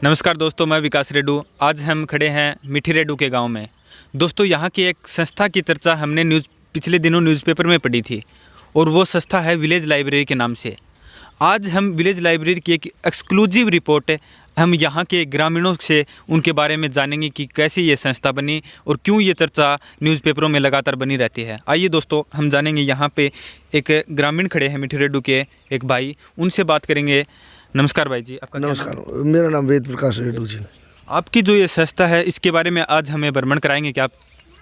नमस्कार दोस्तों, मैं विकास रेड्डू। आज हम खड़े हैं मिठी रेड्डू के गांव में। दोस्तों, यहाँ की एक संस्था की चर्चा हमने पिछले दिनों न्यूज़पेपर में पढ़ी थी और वो संस्था है विलेज लाइब्रेरी के नाम से। आज हम विलेज लाइब्रेरी की एक एक्सक्लूसिव रिपोर्ट हम यहाँ के ग्रामीणों से उनके बारे में जानेंगे कि कैसे ये संस्था बनी और क्यों ये चर्चा न्यूज़पेपरों में लगातार बनी रहती है। आइए दोस्तों, हम जानेंगे। यहाँ पे एक ग्रामीण खड़े हैं मिठी रेड्डू के, एक भाई, उनसे बात करेंगे। नमस्कार भाई जी, आपका नमस्कार। मेरा नाम वेद प्रकाश रेड्डू जी। आपकी जो ये संस्था है इसके बारे में आज हमें भ्रमण कराएंगे क्या आप?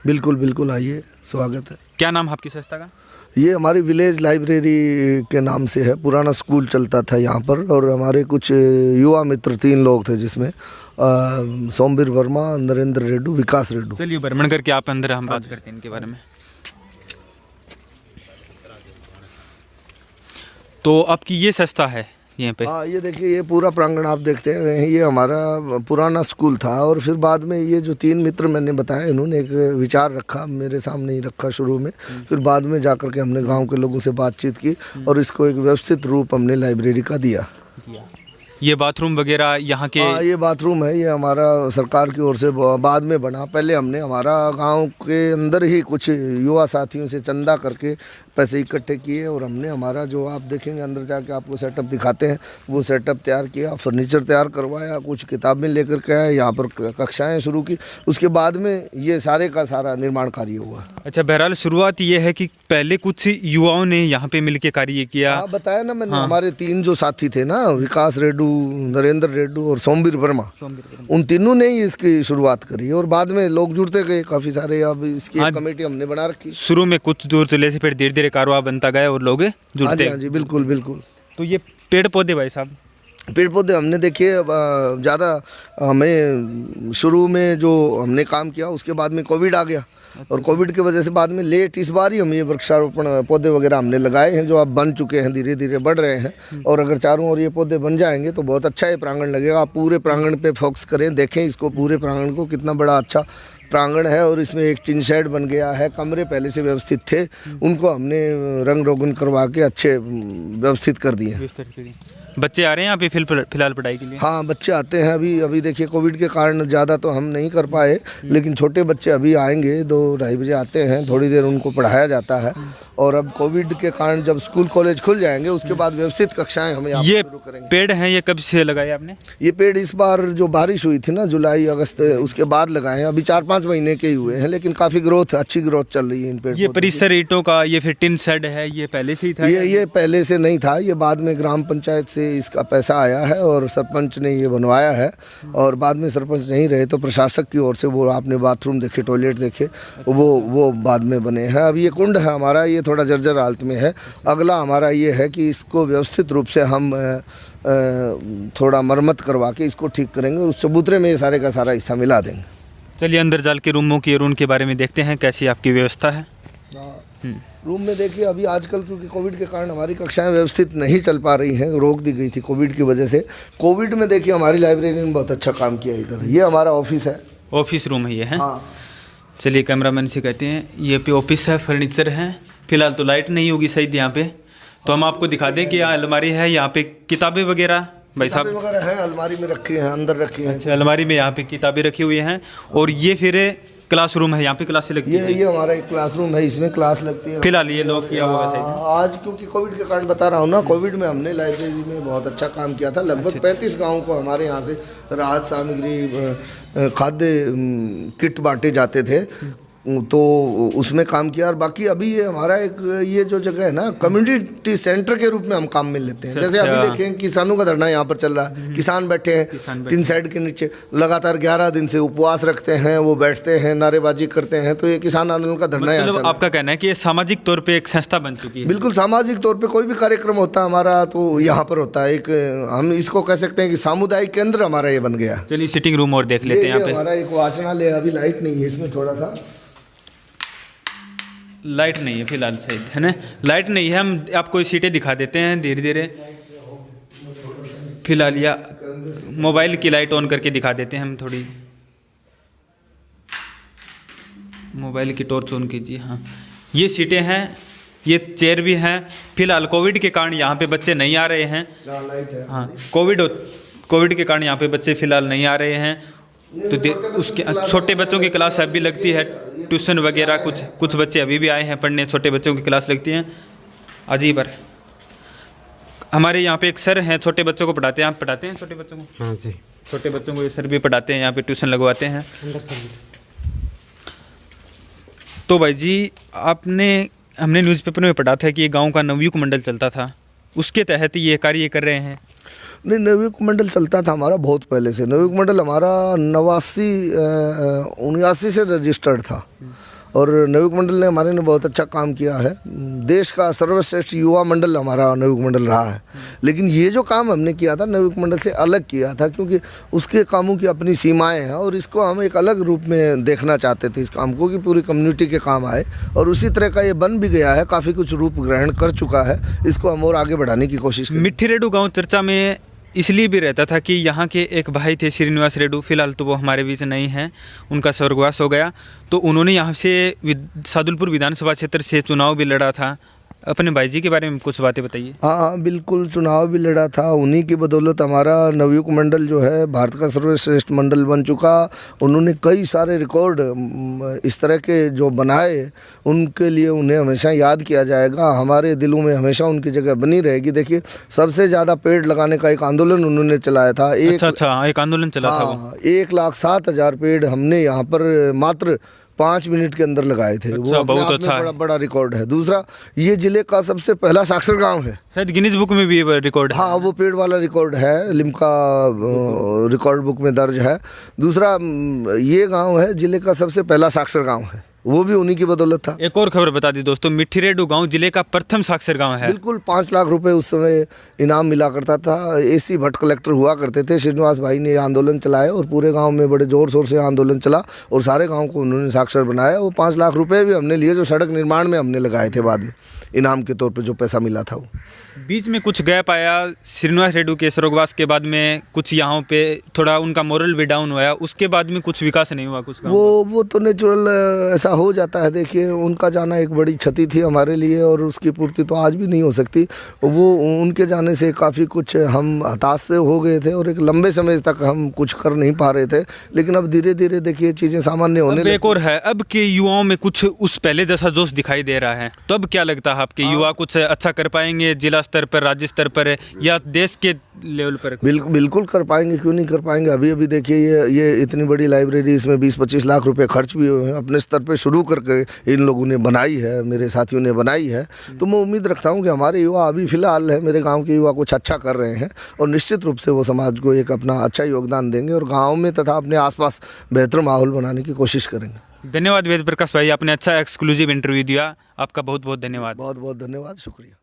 बिल्कुल बिल्कुल, आइए, स्वागत है। क्या नाम आपकी संस्था का? ये हमारी विलेज लाइब्रेरी के नाम से है। पुराना स्कूल चलता था यहाँ पर और हमारे कुछ युवा मित्र 3 लोग थे, जिसमें सोमवीर वर्मा, नरेंद्र रेड्डू, विकास रेड्डू। चलिए भ्रमण करके आप अंदर हम बात करते हैं इनके बारे में। तो आपकी ये संस्था है यहाँ पे? हाँ, ये देखिए, ये पूरा प्रांगण आप देखते हैं। ये हमारा पुराना स्कूल था और फिर बाद में ये जो 3 मित्र मैंने बताया, इन्होंने एक विचार रखा, मेरे सामने ही रखा शुरू में। फिर बाद में जाकर के हमने गांव के लोगों से बातचीत की और इसको एक व्यवस्थित रूप हमने लाइब्रेरी का दिया। ये बाथरूम वगैरह यहाँ के? हाँ, ये बाथरूम है, ये हमारा सरकार की ओर से बाद में बना। पहले हमने हमारा गांव के अंदर ही कुछ युवा साथियों से चंदा करके पैसे इकट्ठे किए और हमने हमारा जो आप देखेंगे अंदर जाके आपको सेटअप दिखाते हैं, वो सेटअप तैयार किया, फर्नीचर तैयार करवाया, कुछ किताबें लेकर के आए, यहाँ पर कक्षाएं शुरू की। उसके बाद में ये सारे का सारा निर्माण कार्य हुआ। अच्छा, बहरहाल शुरुआत ये है कि पहले कुछ युवाओं ने यहाँ पे मिलकर कार्य किया। हाँ, बताया ना मैंने। हमारे 3 जो साथी थे ना, विकास रेड्डू, नरेंद्र रेड्डू और सोमवीर वर्मा, उन तीनों ने ही इसकी शुरुआत करी और बाद में लोग जुड़ते गए काफ़ी सारे। अब इसकी एक कमेटी हमने बना रखी। शुरू में कुछ दूर चले से फिर धीरे धीरे कारोबार बनता गया और लोग जुड़ते। हाँ जी, बिल्कुल बिल्कुल। तो ये पेड़ पौधे भाई साहब, पेड़ पौधे हमने देखिए ज़्यादा, हमें शुरू में जो हमने काम किया उसके बाद में कोविड आ गया और कोविड की वजह से बाद में लेट इस बार ही हम ये वृक्षारोपण पौधे वगैरह हमने लगाए हैं, जो अब बन चुके हैं, धीरे धीरे बढ़ रहे हैं। और अगर चारों ओर ये पौधे बन जाएंगे तो बहुत अच्छा ये प्रांगण लगेगा। आप पूरे प्रांगण पे फोकस करें, देखें इसको, पूरे प्रांगण को, कितना बड़ा अच्छा प्रांगण है। और इसमें एक टिन शेड बन गया है, कमरे पहले से व्यवस्थित थे, उनको हमने रंग रोगन करवा के अच्छे व्यवस्थित कर दिए। बच्चे आ रहे हैं यहाँ पे फिलहाल पढ़ाई के लिए? हाँ, बच्चे आते हैं। अभी देखिए, कोविड के कारण ज़्यादा तो हम नहीं कर पाए, लेकिन छोटे बच्चे अभी आएंगे, 2-2:30 बजे आते हैं, थोड़ी देर उनको पढ़ाया जाता है। और अब कोविड के कारण जब स्कूल कॉलेज खुल जाएंगे उसके बाद व्यवस्थित कक्षाएं हम यहाँ शुरू करेंगे। पेड़ हैं, ये कब से लगाए आपने? ये पेड़ इस बार जो बारिश हुई थी ना, जुलाई अगस्त, उसके बाद लगाए हैं। अभी 4-5 महीने के ही हुए हैं, लेकिन काफ़ी ग्रोथ, अच्छी ग्रोथ चल रही है इन पेड़। ये परिसर ईंटों का, ये फिर टिन शेड है, ये पहले से ही था? ये पहले से नहीं था, ये बाद में ग्राम पंचायत से इसका पैसा आया है और सरपंच ने ये बनवाया है। और बाद में सरपंच नहीं रहे तो प्रशासक की ओर से, वो आपने बाथरूम देखे, टॉयलेट देखे, वो बाद में बने हैं। अब ये कुंड है हमारा, ये थोड़ा जर्जर हालत में है। अगला हमारा ये है कि इसको व्यवस्थित रूप से हम थोड़ा मरम्मत करवा के इसको ठीक करेंगे, उस चबूतरे में ये सारे का सारा हिस्सा मिला देंगे। चलिए अंदर जाल के रूमों की और उनके बारे में देखते हैं कैसी आपकी व्यवस्था है। रूम में देखिए, अभी आजकल क्योंकि कोविड के कारण हमारी कक्षाएं व्यवस्थित नहीं चल पा रही हैं, रोक दी गई थी कोविड की वजह से। कोविड में देखिए हमारी लाइब्रेरी ने बहुत अच्छा काम किया। इधर ये हमारा ऑफिस है, ऑफिस रूम है ये है। हाँ। चलिए कैमरामैन से कहते हैं, ये पे ऑफिस है, फर्नीचर है। फिलहाल तो लाइट नहीं होगी सही यहाँ पे, तो हम आपको दिखा दें कि यहाँ अलमारी है, यहाँ पे किताबें वगैरह भाई साहब वगैरह हैं, अलमारी में रखी हैं, अंदर रखी हैं। अच्छा, अलमारी में यहाँ पे किताबें रखी हुई हैं। और ये फिर क्लासरूम है, यहाँ पे क्लासें लगती है। ये हमारा एक क्लासरूम है, इसमें क्लास लगती है। फिलहाल ये लॉक किया हुआ है आज, क्योंकि कोविड के कारण बता रहा हूँ ना, कोविड में हमने लाइब्रेरी में बहुत अच्छा काम किया था। लगभग 35 गाँव को हमारे यहाँ से राहत सामग्री, खाद्य किट बांटे जाते थे, तो उसमें काम किया। और बाकी अभी ये हमारा एक, ये जो जगह है ना, कम्युनिटी सेंटर के रूप में हम काम में लेते हैं। जैसे अभी देखें, किसानों का धरना यहाँ पर चल रहा है, किसान बैठे हैं 3 साइड के नीचे, लगातार 11 दिन से उपवास रखते हैं, वो बैठते हैं, नारेबाजी करते हैं। तो ये किसान आंदोलन का धरना यहाँ चल रहा है। आपका कहना है कि ये सामाजिक तौर पे एक संस्था बन चुकी है? बिल्कुल, सामाजिक तौर पे कोई भी कार्यक्रम होता है हमारा तो यहाँ पर होता है। एक हम इसको कह सकते हैं कि सामुदायिक केंद्र हमारा ये बन गया। चलिए सिटिंग रूम और देख लेते हैं। यहाँ पे हमारा एक वाचनालय, अभी लाइट नहीं है इसमें, थोड़ा सा लाइट नहीं है फिलहाल, सही है ना, लाइट नहीं है। हम आपको सीटें दिखा देते हैं धीरे धीरे फिलहाल, या मोबाइल की लाइट ऑन करके दिखा देते हैं हम थोड़ी। मोबाइल की टॉर्च ऑन कीजिए। हाँ, ये सीटें हैं, ये चेयर भी हैं। फिलहाल कोविड के कारण यहाँ पे बच्चे नहीं आ रहे हैं। लाइट है। हाँ, कोविड के कारण यहाँ पे बच्चे फिलहाल नहीं आ रहे हैं, तो उसके छोटे बच्चों की क्लास अभी लगती है, ट्यूशन वगैरह कुछ बच्चे अभी भी आए हैं पढ़ने, छोटे बच्चों की क्लास लगती हैं। अजीब है। हमारे यहाँ पे एक सर हैं, छोटे बच्चों को पढ़ाते हैं। आप पढ़ाते हैं छोटे बच्चों को? हाँ जी, छोटे बच्चों को ये सर भी पढ़ाते हैं, यहाँ पे ट्यूशन लगवाते हैं। तो भाई जी, हमने न्यूज़पेपर में पढ़ा था कि ये गांव का नवयुग मंडल चलता था, उसके तहत ये कार्य कर रहे हैं। नहीं, नवयुग मंडल चलता था हमारा बहुत पहले से। नवयुग मंडल हमारा 89 से रजिस्टर्ड था और नवयुग मंडल ने हमारे ने बहुत अच्छा काम किया है। देश का सर्वश्रेष्ठ युवा मंडल हमारा नवयुग मंडल रहा है। लेकिन ये जो काम हमने किया था नवयुग मंडल से अलग किया था, क्योंकि उसके कामों की अपनी सीमाएं हैं और इसको हम एक अलग रूप में देखना चाहते थे इस काम को, कि पूरी कम्युनिटी के काम आए। और उसी तरह का ये बन भी गया है, काफ़ी कुछ रूप ग्रहण कर चुका है। इसको हम और आगे बढ़ाने की कोशिश करें। मिट्टी रेडू गाँव चर्चा में इसलिए भी रहता था कि यहाँ के एक भाई थे श्रीनिवास रेड्डू, फिलहाल तो वो हमारे बीच नहीं हैं, उनका स्वर्गवास हो गया। तो उन्होंने यहाँ से सादुलपुर विधानसभा क्षेत्र से चुनाव भी लड़ा था। अपने भाई जी के बारे में कुछ बातें बताइए। हाँ, बिल्कुल, चुनाव भी लड़ा था। उन्हीं की बदौलत हमारा नवयुग मंडल जो है भारत का सर्वश्रेष्ठ मंडल बन चुका। उन्होंने कई सारे रिकॉर्ड इस तरह के जो बनाए, उनके लिए उन्हें हमेशा याद किया जाएगा। हमारे दिलों में हमेशा उनकी जगह बनी रहेगी। देखिए, सबसे ज़्यादा पेड़ लगाने का एक आंदोलन उन्होंने चलाया था। अच्छा, एक आंदोलन चला था वो। 1,07,000 पेड़ हमने यहाँ पर मात्र 5 मिनट के अंदर लगाए थे। अच्छा, वो बहुत अच्छा बड़ा रिकॉर्ड है। दूसरा, ये जिले का सबसे पहला साक्षर गांव है। शायद गिनीज बुक में भी ये रिकॉर्ड है। हाँ, वो पेड़ वाला रिकॉर्ड है, लिम्का रिकॉर्ड बुक में दर्ज है। दूसरा, ये गांव है जिले का सबसे पहला साक्षर गांव है, वो भी उन्हीं की बदौलत था। एक और खबर बता दी दोस्तों, मिट्टी रेडू गांव जिले का प्रथम साक्षर गांव है। बिल्कुल, 5 लाख रुपए उस समय इनाम मिला करता था। AC भट्ट कलेक्टर हुआ करते थे। श्रीनिवास भाई ने आंदोलन चलाया और पूरे गांव में बड़े जोर शोर से आंदोलन चला और सारे गांव को उन्होंने साक्षर बनाया। वो 5 लाख रुपए भी हमने लिए, जो सड़क निर्माण में हमने लगाए थे बाद में, इनाम के तौर पर जो पैसा मिला था वो। बीच में कुछ गैप आया श्रीनिवास रेड्डू के स्वर्गवास के बाद में, कुछ यहाँ पे थोड़ा उनका मोरल भी डाउन हुआ, उसके बाद में कुछ विकास नहीं हुआ कुछ गाँव वो तो नेचुरल ऐसा हो जाता है। देखिए, उनका जाना एक बड़ी क्षति थी हमारे लिए और उसकी पूर्ति तो आज भी नहीं हो सकती। वो उनके जाने से काफ़ी कुछ हम हताश से हो गए थे और एक लंबे समय तक हम कुछ कर नहीं पा रहे थे। लेकिन अब धीरे धीरे देखिए चीज़ें सामान्य होने लगी। एक और है, अब के युवाओं में कुछ उस पहले जैसा जोश दिखाई दे रहा है। तो अब क्या लगता है, आपके युवा कुछ अच्छा कर पाएंगे जिला स्तर पर, राज्य स्तर पर या देश के लेवल पर? बिल्कुल कर पाएंगे, क्यों नहीं कर पाएंगे। अभी देखिए ये इतनी बड़ी लाइब्रेरी, इसमें 20-25 लाख रुपए खर्च भी हुए हैं, अपने स्तर पे शुरू करके इन लोगों ने बनाई है, मेरे साथियों ने बनाई है। तो मैं उम्मीद रखता हूँ कि हमारे युवा अभी फ़िलहाल है, मेरे गांव के युवा कुछ अच्छा कर रहे हैं और निश्चित रूप से वो समाज को एक अपना अच्छा योगदान देंगे और गाँव में तथा अपने आसपास बेहतर माहौल बनाने की कोशिश करेंगे। धन्यवाद वेद प्रकाश भाई, आपने अच्छा एक्सक्लूसिव इंटरव्यू दिया। आपका बहुत बहुत धन्यवाद। बहुत बहुत धन्यवाद, शुक्रिया।